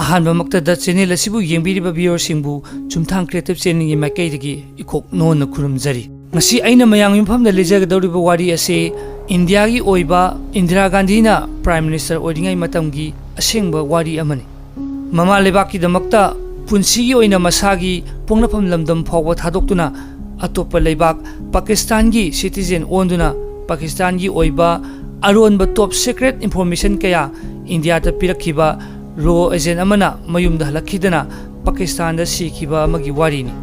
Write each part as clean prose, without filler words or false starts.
अहानबमक्तदा channel असिबु येंबिरिबा व्यूअरसिंगबु Chungthang creative channel गी माइकैदगी इखोक known खुरुमजरी ngasi aina mayang yumfamda lejagdoriba wari ase India gi oiba Indira Gandhi na Prime Minister oidingai matamgi asengba wari amani mama lebaki damakta punsi gi oina masagi pongnafam lamdam phawba thadoktuna atopa lebak Pakistan gi citizen onduna Pakistan gi oiba aronba top secret information kaya India ta pirakhiba ro agent amana mayumda halakhidana Pakistan da sikhiba amagi wari ni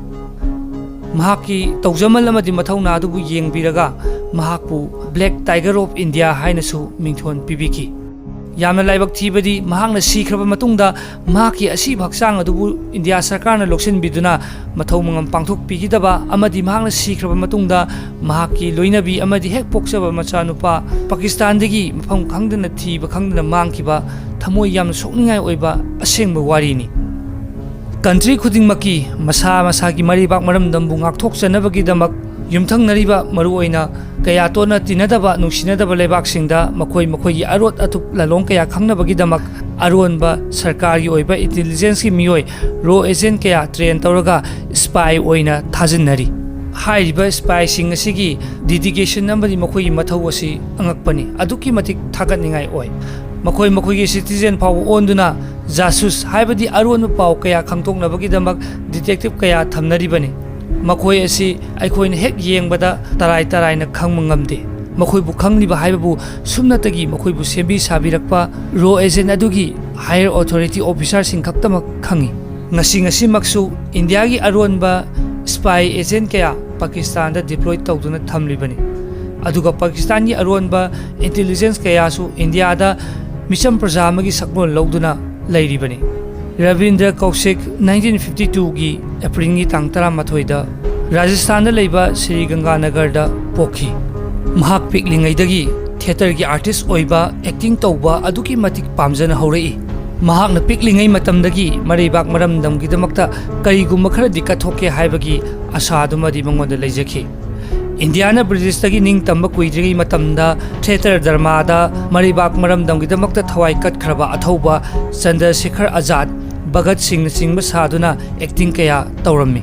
mahaki tawjamal amadi mathawna adubu yengbiraga mahakpu Black Tiger of India hainasu mingthon pibiki yamna laibak thibadi mahakna sikraba matungda mahaki asi bhaksang adubu India sarkarna loksin biduna mathaw mangam pangthok pigidaba amadi mahakna sikraba matungda mahaki loinabi amadi hek poksaba machanupa Pakistan dagi mafam khangdana thiba khangdana mangkiba thamoi yam sokningai oiba asengba wari ni country khuding maki masa masagi maribak maramdambu ngakthokchanabagi damak yumthang nariba maruoina kaya tona tinadaba nungsinadaba lebak singda makoi makoi arot atup lalong kaya khangnabagi damak aronba sarkari oiba intelligence ki miyoi ro agent kaya train tawraga spy oina thajinnari hairiba spy sing asigi dedication nambari makoi mathaw asi angakpani aduki matik thagatningai oi makoi makoi gi citizen paw onduna jasus haibadi aron paw kaya khangtoknabagi damak detective kaya thamnaribani makoi asi aikhoin hek yengbada tarai tarai na khangmangamde makoi bu khangliba haibabu sumnatagi makoi bu sembi sabirakpa ro agent adugi higher authority officer sing khaktama khangi ngasi maksu India gi aron ba spy agent kaya Pakistan da deploy tawduna thamlibani aduga Pakistan gi aron ba intelligence kaya su India da mission prajamagi sakmol lawduna lairibani Ravindra KAUSHIK 1952 gi April gi tang 13 da Rajasthan da leiba Sri Ganganagar da pokhi mahak piklingai dagi theater gi artist oiba acting tawba aduki matik pamjana horai mahak na piklingai matamdagi maribak maramdam gi damakta karigumma khara dikathoke haibagi asa dumadi mangoda leijaki Indiana British tagi ning tamba kuidrigi matamda theater dharmada maribak maramdam gi damakta thawai kat khraba athauba Chandrasekhar Azad Bhagat Singh singba saduna acting kaya tawrammi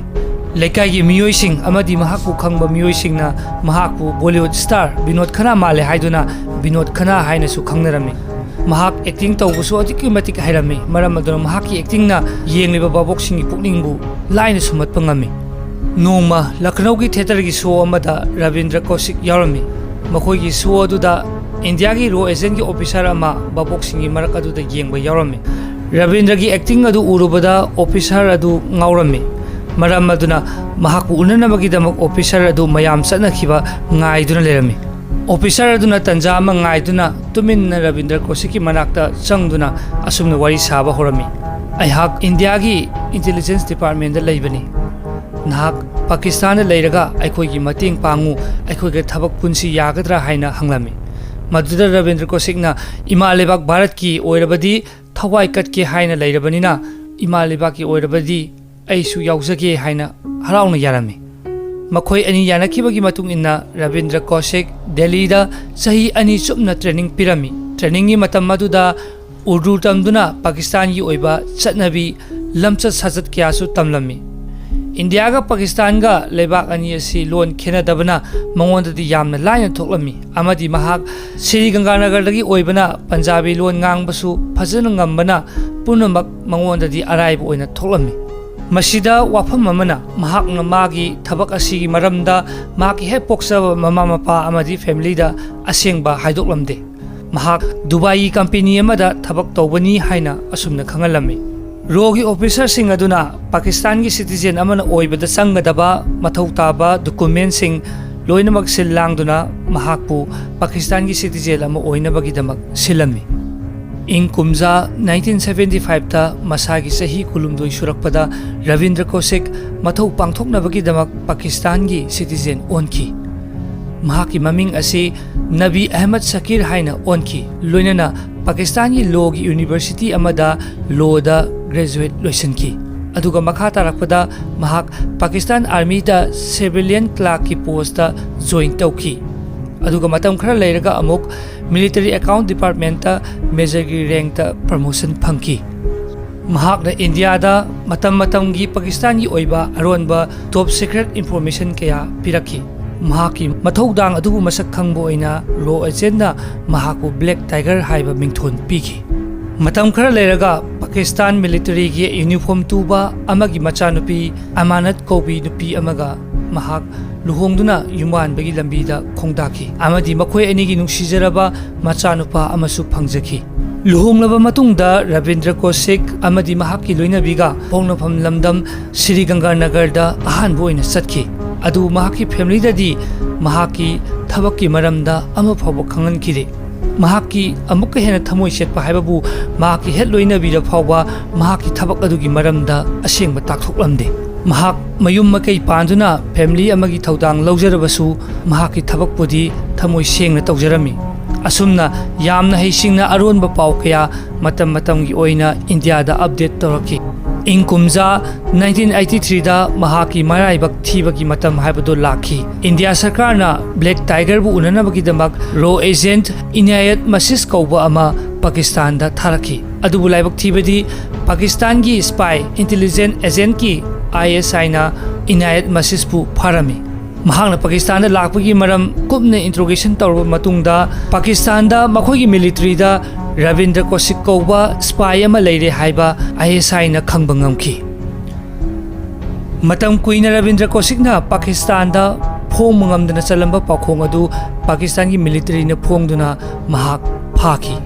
lekai gi miyoi sing amadi mahakpu khangba miyoi singna mahakpu Bollywood star Binod Khanna male haiduna Binod Khanna haina su khangnarammi mahak acting tawbusu adiki matik hairami maram aduna mahaki acting na yengliba babok singi pukningbu laina sumat pangami nongma Lucknow gi theater gi show amada Ravindra KAUSHIK yarami makoi gi show aduda India gi ro agent gi officer ama babok singi marak aduda yengba yarami Ravindra gi acting adu urubada officer adu ngaurami maram aduna mahaku unanabagi damak officer adu mayam chanakhiba ngaiduna lerami officer aduna tanja ama ngaiduna tuminna Ravindra KAUSHIK ki manakta changduna asumna wari saba horami aihak India gi intelligence department da leibani nahak Pakistan da leiraga aikoi gi mating pangu aikoi ga thabak punsi yagadra haina hanglami maduda Ravindra KAUSHIK na ima lebak Bharat ki oirabadi thawai kat ke haina leirabani na ima lebak ki oirabadi aisu yaujage haina harauna yarami makoi ani yanakibagi matung inna Ravindra KAUSHIK Delhi da sahi ani chupna training pirami training gi matam maduda urdu tamduna Pakistan gi oiba chatnabi lamchat sajat kya su tamlami India ga Pakistan ga lebak ani asi lon khena dabana mangonda di yamna laina thoklami amadi mahak Sri Ganganagar dagi oibana Punjabi lon ngang basu phajana ngambana punamak mangonda di araiba oina thoklami masida wafam amana mahak na magi thabak asi gi maramda maki he poksa mama mapa amadi family da asengba haidoklamde mahak Dubai company amada thabak tawbani haina asumna khangalami rogi officer sing aduna Pakistan gi citizen amana oibada sangadaba mathau taba document sing loinamak silangduna mahakpu Pakistan gi citizen ama oinabagi damak silami ing kumza 1975 ta masagi sahi kulumdoi surakpada Ravindra KAUSHIK mathau pangthoknabagi damak Pakistan gi citizen onki mahaki maming asi Nabi Ahmad Shakir haina onki loinana Pakistan gi law gi university amada law da graduate loisanki aduga makha tarakpada mahak Pakistan army da civilian clerk ki post da join tawki aduga matam khara leiraga amuk military account department ta major gi rank ta promotion phangki ꯃꯍꯥꯛꯅ ꯏꯟꯗꯤꯌꯥꯗ ꯃꯇꯝꯒꯤ ꯄꯥꯀꯤꯁꯇꯥꯟꯒꯤ ꯑꯣꯏꯕ ꯑꯔꯣꯟꯕ ꯇꯣꯞ secret information ꯀꯌꯥ ꯄꯤꯔꯛꯈꯤ ꯃꯍꯥꯛꯀꯤ ꯃꯊꯧꯗꯥꯡ ꯑꯗꯨꯕꯨ ꯃꯁꯛ ꯈꯪꯕ ꯑꯣꯏꯅ ꯔꯣ ꯑꯦꯖꯦꯟꯠꯅ ꯃꯍꯥꯛꯄꯨ ꯕ꯭ꯂꯦꯛ ꯇꯥꯏꯒꯔ ꯍꯥꯏꯕ ꯃꯤꯡꯊꯣꯟ ꯄꯤꯈꯤ ꯃꯇꯝ ꯈꯔ ꯂꯩꯔꯒ ꯄꯥꯀꯤꯁꯇꯥꯟ ꯃꯤꯂꯤꯇꯔꯤꯒꯤ ꯌꯨꯅꯤꯐꯣꯔꯝ ꯇꯨꯕ ꯑꯃꯒꯤ ꯃꯆꯥꯅꯨꯄꯤ ꯑꯃꯥꯅꯠ ꯀꯧꯕꯤ ꯅꯨꯄꯤ ꯑꯃꯒ ꯃꯍꯥꯛ ꯂꯨꯍꯣꯡꯗꯨꯅ ꯌꯨꯝꯕꯥꯟꯕꯒꯤ ꯂꯝꯕꯤꯗ ꯈꯣꯡꯗꯥꯈꯤ ꯑꯃꯗꯤ ꯃꯈꯣꯏ ꯑꯅꯤꯒꯤ ꯅꯨꯡꯁꯤꯖꯔꯕ ꯃꯆꯥꯅꯨꯄꯥ ꯑꯃꯁꯨ ꯐꯪꯖꯈꯤ ꯂꯨꯍꯣꯡꯂꯕ ꯃꯇꯨꯡꯗ ꯔꯕꯤꯟꯗ꯭ꯔ ꯀꯧꯁꯤꯛ ꯑꯃꯗꯤ ꯃꯍꯥꯛꯀꯤ ꯂꯣꯏꯅꯕꯤꯒ ꯄꯣꯛꯅꯐꯝ ꯂꯝꯗꯝ ꯁ꯭ꯔꯤꯒꯪꯒꯥꯅꯒꯔꯗ ꯑꯍꯥꯟꯕ ꯑꯣꯏꯅ ꯆꯠꯈꯤ ꯑꯗꯨ ꯃꯍꯥꯛꯀꯤ ꯐꯦꯃꯤꯂꯤꯗꯗꯤ ꯃꯍꯥꯛꯀꯤ ꯊꯕꯛꯀꯤ ꯃꯔꯝꯗ ꯑꯃ ꯐꯥꯎꯕ ꯈꯪꯍꯟꯈꯤꯗꯦ ꯃꯍꯥꯛꯀꯤ ꯑꯃꯨꯛꯀ ꯍꯦꯟꯅ ꯊꯃꯣꯏ ꯁꯦꯠꯄ ꯍꯥꯏꯕꯕꯨ ꯃꯍꯥꯛꯀꯤ ꯍꯦꯠ ꯂꯣꯏꯅꯕꯤꯗ ꯐꯥꯎꯕ ꯃꯍꯥꯛꯀꯤ ꯊꯕꯛ ꯑꯗꯨꯒꯤ ꯃꯔꯝꯗ ꯑꯁꯦꯡꯕ ꯇꯥꯛꯊꯣꯛꯂꯝꯗꯦ ꯃꯍꯥꯛ ꯃꯌꯨꯝ ꯃꯀꯩ ꯄꯥꯟꯗꯨꯅ ꯐꯦꯃꯤꯂꯤ ꯑꯃꯒꯤ ꯊꯧꯗꯥꯡ ꯂꯧꯖꯔꯕꯁꯨ ꯃꯍꯥꯛꯀꯤ ꯊꯕꯛꯄꯨꯗꯤ ꯊꯃꯣꯏ ꯁꯦꯡꯅ ꯇꯧꯖꯔꯝꯃꯤ ꯑꯁꯨꯝꯅ ꯌꯥꯝꯅ ꯍꯩꯁꯤꯡꯅ ꯑꯔꯣꯟꯕ ꯄꯥꯎ ꯀꯌꯥ ꯃꯇꯝꯒꯤ ꯑꯣꯏꯅ ꯏꯟꯗꯤꯌꯥꯗ ꯑꯞꯗꯦꯠ ꯇꯧꯔꯛꯈꯤ ꯏꯪ ꯀꯨꯝꯖꯥ 1983ꯗ ꯃꯍꯥꯛꯀꯤ ꯃꯔꯥꯏꯕꯛ ꯊꯤꯕꯒꯤ ꯃꯇꯝ ꯍꯥꯏꯕꯗꯨ ꯂꯥꯛꯈꯤ ꯏꯟꯗꯤꯌꯥ ꯁꯔꯀꯥꯔꯅ ꯕ꯭ꯂꯦꯛ ꯇꯥꯏꯒꯔꯕꯨ ꯎꯅꯅꯕꯒꯤꯗꯃꯛ ꯔꯣ ꯑꯦꯖꯦꯟꯠ ꯏꯅꯥꯌꯠ ꯃꯁꯤꯁ ꯀꯧꯕ ꯑꯃ ꯄꯥꯀꯤꯁꯇꯥꯟꯗ ꯊꯥꯔꯛꯈꯤ ꯑꯗꯨꯕꯨ ꯂꯥꯏꯕꯛ ꯊꯤꯕꯗꯤ ꯄꯥꯀꯤꯁꯇꯥꯟꯒꯤ ꯁ꯭ꯄꯥꯏ ꯏꯟꯇꯦꯂꯤꯖꯦꯟꯠ ꯑꯦꯖꯦꯟꯠꯀꯤ ISIꯅ ꯏꯅꯥꯌꯠ ꯃꯁꯤꯁꯄꯨ ꯐꯥꯔꯝꯃꯤ ꯃꯍꯥꯛꯅ ꯄꯥꯀꯤꯁꯇꯥꯟꯗ ꯂꯥꯛꯄꯒꯤ ꯃꯔꯝ ꯀꯨꯞꯅ ꯏꯟꯇ꯭ꯔꯣꯒꯦꯁꯟ ꯇꯧꯔꯕ ꯃꯇꯨꯡꯗ ꯄꯥꯀꯤꯁꯇꯥꯟꯗ ꯃꯈꯣꯏꯒꯤ ꯃꯤꯂꯤꯇꯔꯤꯗ ꯔꯕꯤꯟꯗ꯭ꯔ ꯀꯧꯁꯤꯛ ꯀꯧꯕ ꯁ꯭ꯄꯥꯏ ꯑꯃ ꯂꯩꯔꯦ ꯍꯥꯏꯕ ISIꯅ ꯈꯪꯕ ꯉꯝꯈꯤ ꯃꯇꯝ ꯀꯨꯏꯅ ꯔꯕꯤꯟꯗ꯭ꯔ ꯀꯧꯁꯤꯛꯅ ꯄꯥꯀꯤꯁꯇꯥꯟꯗ ꯐꯣꯡꯕ ꯉꯝꯗꯅ ꯆꯠꯂꯝꯕ ꯄꯥꯎꯈꯣꯡ ꯑꯗꯨ ꯄꯥꯀꯤꯁꯇꯥꯟꯒꯤ ꯃꯤꯂꯤꯇꯔꯤꯅ ꯐꯣꯡꯗꯨꯅ ꯃꯍꯥꯛ ꯐꯥꯈꯤ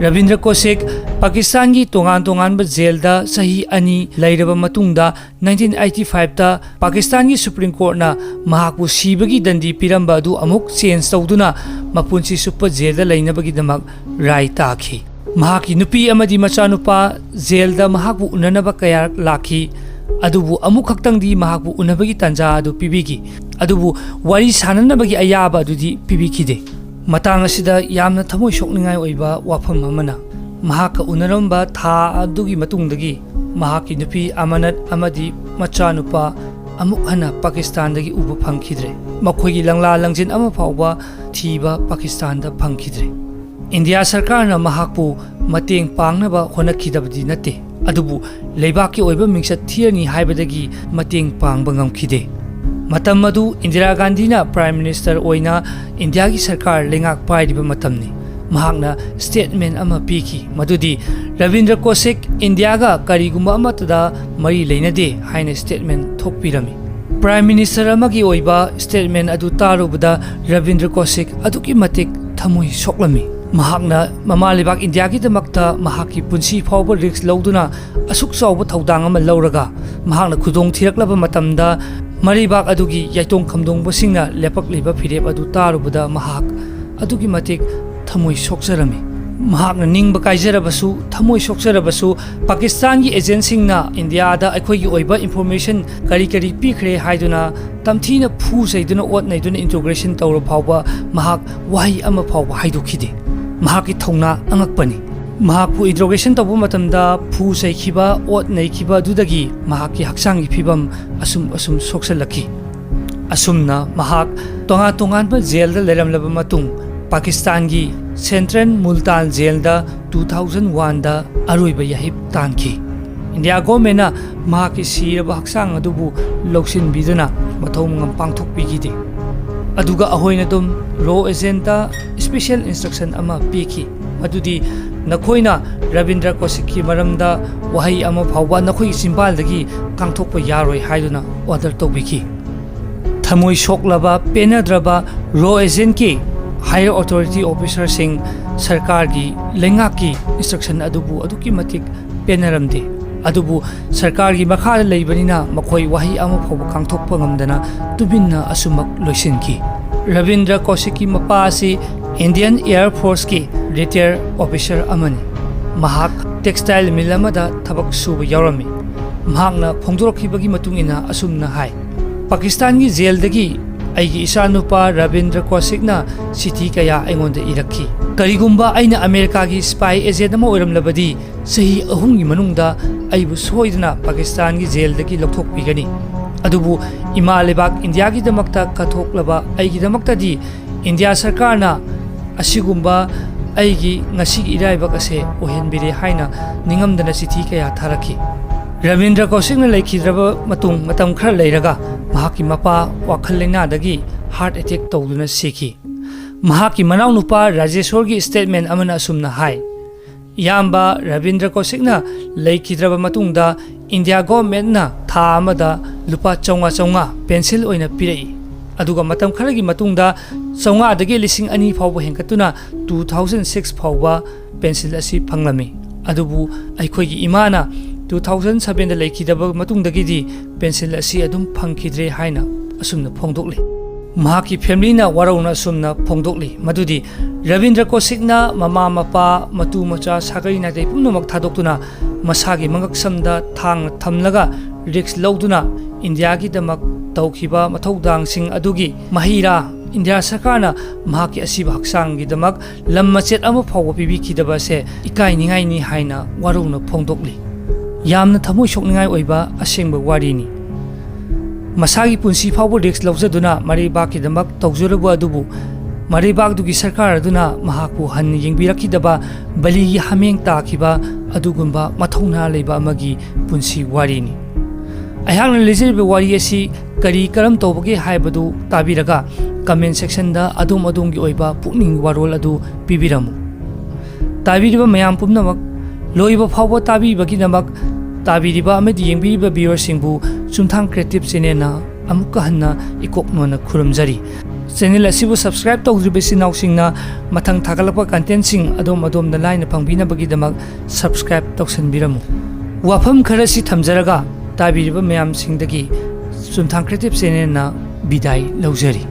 ꯔꯕꯤꯟꯗ꯭ꯔ ꯀꯧꯁꯤꯛ ꯄꯥꯀꯤꯁꯇꯥꯟꯒꯤ ꯇꯣꯉꯥꯟꯕ ꯖꯦꯜꯗ ꯆꯍꯤ 2 ꯂꯩꯔꯕ ꯃꯇꯨꯡꯗ 1985ꯗ ꯄꯥꯀꯤꯁꯇꯥꯟꯒꯤ ꯁꯨꯄ꯭ꯔꯤꯝ ꯀꯣꯔꯠꯅ ꯃꯍꯥꯛꯄꯨ ꯁꯤꯕꯒꯤ ꯗꯟꯗꯤ ꯄꯤꯔꯝꯕ ꯑꯗꯨ ꯑꯃꯨꯛ ꯆꯦꯟꯖ ꯇꯧꯗꯨꯅ ꯃꯄꯨꯟꯁꯤ ꯆꯨꯞꯄ ꯖꯦꯜꯗ ꯂꯩꯅꯕꯒꯤꯗꯃꯛ ꯔꯥꯏ ꯇꯥꯈꯤ ꯃꯍꯥꯛꯀꯤ ꯅꯨꯄꯤ ꯑꯃꯗꯤ ꯃꯆꯥꯅꯨꯄꯥ ꯖꯦꯜꯗ ꯃꯍꯥꯛꯄꯨ ꯎꯅꯅꯕ ꯀꯌꯥ ꯂꯥꯛꯈꯤ ꯑꯗꯨꯕꯨ ꯑꯃꯨꯛ ꯈꯛꯇꯪꯗꯤ ꯃꯍꯥꯛꯄꯨ ꯎꯅꯕꯒꯤ ꯇꯥꯟꯖꯥ ꯑꯗꯨ ꯄꯤꯕꯤꯈꯤ ꯑꯗꯨꯕꯨ ꯋꯥꯔꯤ ꯁꯥꯅꯅꯕꯒꯤ ꯑꯌꯥꯕ ꯑꯗꯨꯗꯤ ꯄꯤꯕꯤꯈꯤꯗꯦ ꯃꯇꯥꯡ ꯑꯁꯤꯗ ꯌꯥꯝꯅ ꯊꯃꯣꯏ ꯁꯣꯛꯅꯤꯡꯉꯥꯏ ꯑꯣꯏꯕ ꯋꯥꯐꯝ ꯑꯃꯅ ꯃꯍꯥꯛꯀ ꯎꯅꯔꯝꯕ ꯊꯥ ꯑꯗꯨꯒꯤ ꯃꯇꯨꯡꯗꯒꯤ ꯃꯍꯥꯛꯀꯤ ꯅꯨꯄꯤ ꯑꯃꯅꯠ ꯑꯃꯗꯤ ꯃꯆꯥꯅꯨꯄꯥ ꯑꯃꯨꯛ ꯍꯟꯅ ꯄꯥꯀꯤꯁꯇꯥꯟꯗꯒꯤ ꯎꯕ ꯐꯪꯈꯤꯗ꯭ꯔꯦ ꯃꯈꯣꯏꯒꯤ ꯂꯪꯂꯥ ꯂꯪꯖꯤꯟ ꯑꯃ ꯐꯥꯎꯕ ꯊꯤꯕ ꯄꯥꯀꯤꯁꯇꯥꯟꯗ ꯐꯪꯈꯤꯗ꯭ꯔꯦ ꯏꯟꯗꯤꯌꯥ ꯁꯔꯀꯥꯔꯅ ꯃꯍꯥꯛꯄꯨ ꯃꯇꯦꯡ ꯄꯥꯡꯅꯕ ꯍꯣꯠꯅꯈꯤꯗꯕꯗꯤ ꯅꯠꯇꯦ ꯑꯗꯨꯕꯨ ꯂꯩꯕꯥꯛꯀꯤ ꯑꯣꯏꯕ ꯃꯤꯡꯆꯠ ꯊꯤꯔꯅꯤ ꯍꯥꯏꯕꯗꯒꯤ ꯃꯇꯦꯡ ꯄꯥꯡꯕ ꯉꯝꯈꯤꯗꯦ ꯃꯇꯝ ꯑꯗꯨ ꯏꯟꯗꯤꯔꯥ ꯒꯥꯟꯙꯤꯅ ꯄ꯭ꯔꯥꯏꯝ ꯃꯤꯅꯤꯁꯇꯔ ꯑꯣꯏꯅ ꯏꯟꯗꯤꯌꯥꯒꯤ ꯁꯔꯀꯥꯔ ꯂꯩꯉꯥꯛ ꯄꯥꯏꯔꯤꯕ ꯃꯇꯝꯅꯤ ꯃꯍꯥꯛꯅ ꯁ꯭ꯇꯦꯠꯃꯦꯟ ꯑꯃ ꯄꯤꯈꯤ ꯃꯗꯨꯗꯤ ꯔꯕꯤꯟꯗ꯭ꯔ ꯀꯧꯁꯤꯛ ꯏꯟꯗꯤꯌꯥꯒ ꯀꯔꯤꯒꯨꯝꯕ ꯑꯃꯠꯇꯗ ꯃꯔꯤ ꯂꯩꯅꯗꯦ ꯍꯥꯏꯅ ꯁ꯭ꯇꯦꯠꯃꯦꯟ ꯊꯣꯛꯄꯤꯔꯝꯃꯤ ꯄ꯭ꯔꯥꯏꯝ ꯃꯤꯅꯤꯁꯇꯔ ꯑꯃꯒꯤ ꯑꯣꯏꯕ ꯁ꯭ꯇꯦꯠꯃꯦꯟ ꯑꯗꯨ ꯇꯥꯔꯨꯕꯗ ꯔꯕꯤꯟꯗ꯭ꯔ ꯀꯧꯁꯤꯛ ꯑꯗꯨꯛꯀꯤ ꯃꯇꯤꯛ ꯊꯃꯣꯏ ꯁꯣꯛꯂꯝꯃꯤ ꯃꯍꯥꯛꯅ ꯃꯃꯥ ꯂꯩꯕꯥꯛ ꯏꯟꯗꯤꯌꯥꯒꯤꯗꯃꯛꯇ ꯃꯍꯥꯛꯀꯤ ꯄꯨꯟꯁꯤ ꯐꯥꯎꯕ ꯔꯤꯛꯁ ꯂꯧꯗꯨꯅ ꯑꯁꯨꯛ ꯆꯥꯎꯕ ꯊꯧꯗꯥꯡ ꯑꯃ ꯂꯧꯔꯒ ꯃꯍꯥꯛꯅ ꯈꯨꯗꯣꯡ ꯊꯤꯔꯛꯂꯕ ꯃꯇꯝꯗ ꯃꯔꯩꯕꯥꯛ ꯑꯗꯨꯒꯤ ꯌꯥꯏꯇꯣꯡ ꯈꯝꯗꯣꯡꯕꯁꯤꯡꯅ ꯂꯦꯞꯄꯛꯂꯤꯕ ꯐꯤꯔꯦꯞ ꯑꯗꯨ ꯇꯥꯔꯨꯕꯗ ꯃꯍꯥꯛ ꯑꯗꯨꯛꯀꯤ ꯃꯇꯤꯛ ꯊꯃꯣꯏ ꯁꯣꯛꯆꯔꯝꯃꯤ ꯃꯍꯥꯛꯅ ꯅꯤꯡꯕ ꯀꯥꯏꯖꯔꯕꯁꯨ ꯊꯃꯣꯏ ꯁꯣꯛꯆꯔꯕꯁꯨ ꯄꯥꯀꯤꯁꯇꯥꯟꯒꯤ ꯑꯦꯖꯦꯟꯠꯁꯤꯡꯅ ꯏꯟꯗꯤꯌꯥꯗ ꯑꯩꯈꯣꯏꯒꯤ ꯑꯣꯏꯕ ꯏꯟꯐꯣꯔꯃꯦꯁꯟ ꯀꯔꯤ ꯄꯤꯈ꯭ꯔꯦ ꯍꯥꯏꯗꯨꯅ ꯇꯝꯊꯤꯅ ꯐꯨ ꯆꯩꯗꯨꯅ ꯑꯣꯠ ꯅꯩꯗꯨꯅ ꯏꯟꯇ꯭ꯔꯣꯒꯦꯁꯟ ꯇꯧꯔ ꯐꯥꯎꯕ ꯃꯍꯥꯛ ꯋꯥꯍꯩ ꯑꯃ ꯐꯥꯎꯕ ꯍꯥꯏꯗꯣꯛꯈꯤꯗꯦ ꯃꯍꯥꯛꯀꯤ ꯊꯧꯅꯥ ꯑꯉꯛꯄꯅꯤ ꯃꯍꯥꯛꯄꯨ ꯏꯟꯇ꯭ꯔꯣꯒꯦꯁꯟ ꯇꯧꯕ ꯃꯇꯝꯗ ꯐꯨ ꯆꯩꯈꯤꯕ ꯑꯣꯠ ꯅꯩꯈꯤꯕ ꯑꯗꯨꯗꯒꯤ ꯃꯍꯥꯛꯀꯤ ꯍꯛꯆꯥꯡꯒꯤ ꯐꯤꯕꯝ ꯑꯁꯨꯝ ꯁꯣꯛꯆꯜꯂꯛꯈꯤ ꯑꯁꯨꯝꯅ ꯃꯍꯥꯛ ꯇꯣꯉꯥꯟꯕ ꯖꯦꯜꯗ ꯂꯩꯔꯝꯂꯕ ꯃꯇꯨꯡ ꯄꯥꯀꯤꯁꯇꯥꯟꯒꯤ ꯁꯦꯟꯇ꯭ꯔꯦꯜ ꯃꯨꯜꯇꯥꯟ ꯖꯦꯜꯗ 2001ꯗ ꯑꯔꯣꯏꯕ ꯌꯥꯍꯤꯞ ꯇꯥꯟꯈꯤ ꯏꯟꯗꯤꯌꯥ ꯒꯣꯔꯃꯦꯟꯅ ꯃꯍꯥꯛꯀꯤ ꯁꯤꯔꯕ ꯍꯛꯆꯥꯡ ꯑꯗꯨꯕꯨ ꯂꯧꯁꯤꯟꯕꯤꯗꯨꯅ ꯃꯊꯧ ꯃꯉꯝ ꯄꯥꯡꯊꯣꯛꯄꯤꯈꯤꯗꯦ ꯑꯗꯨꯒ ꯑꯩꯈꯣꯏꯅ ꯑꯗꯨꯝ ꯔꯣ ꯑꯦꯖꯦꯟꯠꯇ ꯁ꯭ꯄꯦꯁꯤꯌꯦꯜ ꯏꯟꯁꯇ꯭ꯔꯛꯁꯟ ꯑꯃ ꯄꯤꯈꯤ ꯃꯗꯨꯗꯤ ꯅꯈꯣꯏꯅ ꯔꯕꯤꯟꯗ꯭ꯔ ꯀꯧꯁꯤꯛꯀꯤ ꯃꯔꯝꯗ ꯋꯥꯍꯩ ꯑꯃ ꯐꯥꯎꯕ ꯅꯈꯣꯏꯒꯤ ꯆꯤꯝꯕꯥꯜꯗꯒꯤ ꯀꯥꯡꯊꯣꯛꯄ ꯌꯥꯔꯣꯏ ꯍꯥꯏꯗꯨꯅ ꯑꯣꯔꯗꯔ ꯇꯧꯕꯤꯈꯤ ꯊꯃꯣꯏ ꯁꯣꯛꯂꯕ ꯄꯦꯟꯅꯗ꯭ꯔꯕ ꯔꯣ ꯑꯦꯖꯦꯟꯠꯀꯤ ꯍꯥꯌꯔ ꯑꯣꯊꯣꯔꯤꯇꯤ ꯑꯣꯐꯤꯁꯔꯁꯤꯡ ꯁꯔꯀꯥꯔꯒꯤ ꯂꯩꯉꯥꯛꯀꯤ ꯏꯟꯁꯇ꯭ꯔꯛꯁꯟ ꯑꯗꯨꯕꯨ ꯑꯗꯨꯛꯀꯤ ꯃꯇꯤꯛ ꯄꯦꯟꯅꯔꯝꯗꯦ ꯑꯗꯨꯕꯨ ꯁꯔꯀꯥꯔꯒꯤ ꯃꯈꯥꯗ ꯂꯩꯕꯅꯤꯅ ꯃꯈꯣꯏ ꯋꯥꯍꯩ ꯑꯃ ꯐꯥꯎꯕ ꯀꯥꯡꯊꯣꯛꯄ ꯉꯝꯗꯅ ꯇꯨꯃꯤꯟꯅ ꯑꯁꯨꯃꯛ ꯂꯣꯏꯁꯤꯟꯈꯤ ꯔꯕꯤꯟꯗ꯭ꯔ ꯀꯧꯁꯤꯛꯀꯤ ꯃꯄꯥ ꯑꯁꯤ ꯏꯟꯗꯤꯌꯟ ꯑꯦꯌꯔ ꯐꯣꯔꯁꯀꯤ ꯔꯤꯇꯥꯌꯔ ꯑꯣꯐꯤꯁꯔ ꯑꯃꯅꯤ ꯃꯍꯥꯛ ꯇꯦꯛꯁꯇꯥꯏꯜ ꯃꯤꯜ ꯑꯃꯗ ꯊꯕꯛ ꯁꯨꯕ ꯌꯥꯎꯔꯝꯃꯤ ꯃꯍꯥꯛꯅ ꯐꯣꯡꯗꯣꯔꯛꯈꯤꯕꯒꯤ ꯃꯇꯨꯡꯏꯟꯅ ꯑꯁꯨꯝꯅ ꯍꯥꯏ ꯄꯥꯀꯤꯁꯇꯥꯟꯒꯤ ꯖꯦꯜꯗꯒꯤ ꯑꯩꯒꯤ ꯏꯆꯥꯅꯨꯄꯥ ꯔꯕꯤꯟꯗ꯭ꯔ ꯀꯧꯁꯤꯛꯅ ꯆꯤꯊꯤ ꯀꯌꯥ ꯑꯩꯉꯣꯟꯗ ꯏꯔꯛꯈꯤ ꯀꯔꯤꯒꯨꯝꯕ ꯑꯩꯅ ꯑꯃꯦꯔꯤꯀꯥꯒꯤ ꯁ꯭ꯄꯥꯏ ꯑꯦꯖꯦꯟꯠ ꯑꯃ ꯑꯣꯏꯔꯝꯂꯕꯗꯤ ꯆꯍꯤ 3ꯒꯤ ꯃꯅꯨꯡꯗ ꯑꯩꯕꯨ ꯁꯣꯏꯗꯅ ꯄꯥꯀꯤꯁꯇꯥꯟꯒꯤ ꯖꯦꯜꯗꯒꯤ ꯂꯧꯊꯣꯛꯄꯤꯒꯅꯤ ꯑꯗꯨꯕꯨ ꯏꯃꯥ ꯂꯩꯕꯥꯛ ꯏꯟꯗꯤꯌꯥꯒꯤꯗꯃꯛꯇ ꯀꯠꯊꯣꯛꯂꯕ ꯑꯩꯒꯤꯗꯃꯛꯇꯗꯤ ꯏꯟꯗꯤꯌꯥ ꯁꯔꯀꯥꯔꯅ ꯑꯁꯤꯒꯨꯝꯕ ꯑꯩꯒꯤ ꯉꯁꯤꯒꯤ ꯏꯔꯥꯏꯕꯛ ꯑꯁꯦ ꯑꯣꯏꯍꯟꯕꯤꯔꯦ ꯍꯥꯏꯅ ꯅꯤꯡꯉꯝꯗꯅ ꯆꯤꯊꯤ ꯀꯌꯥ ꯊꯥꯔꯛꯈꯤ꯫ ꯔꯕꯤꯟꯗ꯭ꯔ ꯀꯧꯁꯤꯛꯅ ꯂꯩꯈꯤꯗ꯭ꯔꯕ ꯃꯇꯨꯡ ꯃꯇꯝ ꯈꯔ ꯂꯩꯔꯒ ꯃꯍꯥꯛꯀꯤ ꯃꯄꯥ ꯋꯥꯈꯜ ꯂꯩꯅꯥꯗꯒꯤ ꯍꯥꯔꯠ ꯑꯦꯇꯦꯛ ꯇꯧꯗꯨꯅ ꯁꯤꯈꯤ꯫ ꯃꯍꯥꯛꯀꯤ ꯃꯅꯥꯎꯅꯨꯄꯥ ꯔꯥꯖꯦꯁꯣꯔꯒꯤ ꯁ꯭ꯇꯦꯠꯃꯦꯟꯠ ꯑꯃꯅ ꯑꯁꯨꯝꯅ ꯍꯥꯏ, ꯏꯌꯥꯝꯕ ꯔꯕꯤꯟꯗ꯭ꯔ ꯀꯧꯁꯤꯛꯅ ꯂꯩꯈꯤꯗ꯭ꯔꯕ ꯃꯇꯨꯡꯗ ꯏꯟꯗꯤꯌꯥ ꯒꯣꯚꯔꯟꯃꯦꯟꯠꯅ ꯊꯥ ꯑꯃꯗ ꯂꯨꯄꯥ 500 ꯄꯦꯟꯁꯤꯜ ꯑꯣꯏꯅ ꯄꯤꯔꯛꯏ꯫ ꯑꯗꯨꯒ ꯃꯇꯝ ꯈꯔꯒꯤ ꯃꯇꯨꯡꯗ 500ꯗꯒꯤ 2,000 ꯐꯥꯎꯕ ꯍꯦꯟꯒꯠꯇꯨꯅ 2006 ꯐꯥꯎꯕ ꯄꯦꯟꯁꯤꯜ ꯑꯁꯤ ꯐꯪꯂꯝꯃꯤ꯫ ꯑꯗꯨꯕꯨ ꯑꯩꯈꯣꯏꯒꯤ ꯏꯃꯥꯅ 2007ꯗ ꯂꯩꯈꯤꯗꯕ ꯃꯇꯨꯡꯗꯒꯤꯗꯤ ꯄꯦꯟꯁꯤꯜ ꯑꯁꯤ ꯑꯗꯨꯝ ꯐꯪꯈꯤꯗ꯭ꯔꯦ ꯍꯥꯏꯅ ꯑꯁꯨꯝꯅ ꯐꯣꯡꯗꯣꯛꯂꯤ꯫ ꯃꯍꯥꯛꯀꯤ ꯐꯦꯃꯤꯂꯤꯅ ꯋꯥꯔꯧꯅ ꯑꯁꯨꯝꯅ ꯐꯣꯡꯗꯣꯛꯂꯤ ꯃꯗꯨꯗꯤ ꯔꯕꯤꯟꯗ꯭ꯔ ꯀꯧꯁꯤꯛꯅ ꯃꯃꯥ ꯃꯄꯥ ꯃꯇꯨ ꯃꯆꯥ ꯁꯥꯒꯩ ꯅꯥꯇꯩ ꯄꯨꯝꯅꯃꯛ ꯊꯥꯗꯣꯛꯇꯨꯅ ꯃꯁꯥꯒꯤ ꯃꯉꯛꯁꯝꯗ ꯊꯥꯡꯅ ꯊꯝꯂꯒ ꯔꯤꯛꯁ ꯂꯧꯗꯨꯅ ꯏꯟꯗꯤꯌꯥꯒꯤꯗꯃꯛ ꯇꯧꯈꯤꯕ ꯃꯊꯧꯗꯥꯡꯁꯤꯡ ꯑꯗꯨꯒꯤ ꯃꯍꯩꯔꯥ ꯏꯟꯗꯤꯌꯥ ꯁꯔꯀꯥꯔꯅ ꯃꯍꯥꯛꯀꯤ ꯑꯁꯤꯕ ꯍꯛꯆꯥꯡꯒꯤꯗꯃꯛ ꯂꯝ ꯃꯆꯦꯠ ꯑꯃ ꯐꯥꯎꯕ ꯄꯤꯕꯤꯈꯤꯗꯕ ꯑꯁꯦ ꯏꯀꯥꯏꯅꯤꯡꯉꯥꯏꯅꯤ ꯍꯥꯏꯅ ꯋꯥꯔꯧꯅ ꯐꯣꯡꯗꯣꯛꯂꯤ꯫ ꯌꯥꯝꯅ ꯊꯃꯣꯏ ꯁꯣꯛꯅꯤꯡꯉꯥꯏ ꯑꯣꯏꯕ ꯑꯁꯦꯡꯕ ꯋꯥꯔꯤꯅꯤ꯫ ꯃꯁꯥꯒꯤ ꯄꯨꯟꯁꯤ ꯐꯥꯎꯕ ꯔꯤꯛꯁ ꯂꯧꯖꯗꯨꯅ ꯃꯔꯩꯕꯥꯛꯀꯤꯗꯃꯛ ꯇꯧꯖꯔꯨꯕ ꯑꯗꯨꯕꯨ ꯃꯔꯩꯕꯥꯛꯇꯨꯒꯤ ꯁꯔꯀꯥꯔ ꯑꯗꯨꯅ ꯃꯍꯥꯛꯄꯨ ꯍꯟꯅ ꯌꯦꯡꯕꯤꯔꯛꯈꯤꯗꯕ ꯕꯂꯤꯒꯤ ꯍꯥꯃꯦꯡ ꯇꯥꯈꯤꯕ ꯑꯗꯨꯒꯨꯝꯕ ꯃꯊꯧꯅꯥ ꯂꯩꯕ ꯑꯃꯒꯤ ꯄꯨꯟꯁꯤ ꯋꯥꯔꯤꯅꯤ꯫ ꯑꯩꯍꯥꯛꯅ ꯂꯤꯖꯔꯤꯕ ꯋꯥꯔꯤ ꯑꯁꯤ ꯀꯔꯤ ꯀꯔꯝ ꯇꯧꯕꯒꯦ ꯍꯥꯏꯕꯗꯨ ꯇꯥꯕꯤꯔꯒ ꯀꯃꯦꯟꯠ ꯁꯦꯛꯁꯟꯗ ꯑꯗꯣꯝꯒꯤ ꯑꯣꯏꯕ ꯄꯨꯛꯅꯤꯡ ꯋꯥꯔꯣꯜ ꯑꯗꯨ ꯄꯤꯕꯤꯔꯝꯃꯨ꯫ ꯇꯥꯕꯤꯔꯤꯕ ꯃꯌꯥꯝ ꯄꯨꯝꯅꯃꯛ ꯂꯣꯏꯕ ꯐꯥꯎꯕ ꯇꯥꯕꯤꯕꯒꯤꯗꯃꯛ ꯇꯥꯕꯤꯔꯤꯕ ꯑꯃꯗꯤ ꯌꯦꯡꯕꯤꯔꯤꯕ ꯚꯤꯌꯨꯋꯔꯁꯤꯡꯕꯨ ꯆꯨꯝꯊꯥꯡ ꯀ꯭ꯔꯤꯌꯦꯇꯤꯚ ꯆꯦꯅꯦꯜꯅ ꯑꯃꯨꯛꯀ ꯍꯟꯅ ꯏꯀꯣꯛ ꯅꯣꯟꯅ ꯈꯨꯔꯨꯝꯖꯔꯤ꯫ ꯆꯦꯅꯦꯜ ꯑꯁꯤꯕꯨ ꯁꯕꯁꯀ꯭ꯔꯥꯏꯕ ꯇꯧꯗ꯭ꯔꯤꯕ ꯏꯆꯤꯟ-ꯏꯅꯥꯎꯁꯤꯡꯅ ꯃꯊꯪ ꯊꯥꯒꯠꯂꯛꯄ ꯀꯟꯇꯦꯟꯠꯁꯤꯡ ꯑꯗꯣꯝꯗ ꯂꯥꯏꯅ ꯐꯪꯕꯤꯅꯕꯒꯤꯗꯃꯛ ꯁꯕꯁꯀ꯭ꯔꯥꯏꯕ ꯇꯧꯁꯟꯕꯤꯔꯝꯃꯨ꯫ ꯋꯥꯐꯝ ꯈꯔꯁꯤ ꯊꯝꯖꯔꯒ ꯇꯥꯕꯤꯔꯤꯕ ꯃꯌꯥꯝꯁꯤꯡꯗꯒꯤ ꯆꯨꯝꯊꯥꯡ ꯀ꯭ꯔꯤꯌꯦꯇꯤꯚ ꯆꯦꯅꯦꯜꯅ ꯕꯤꯗꯥꯏ ꯂꯧꯖꯔꯤ꯫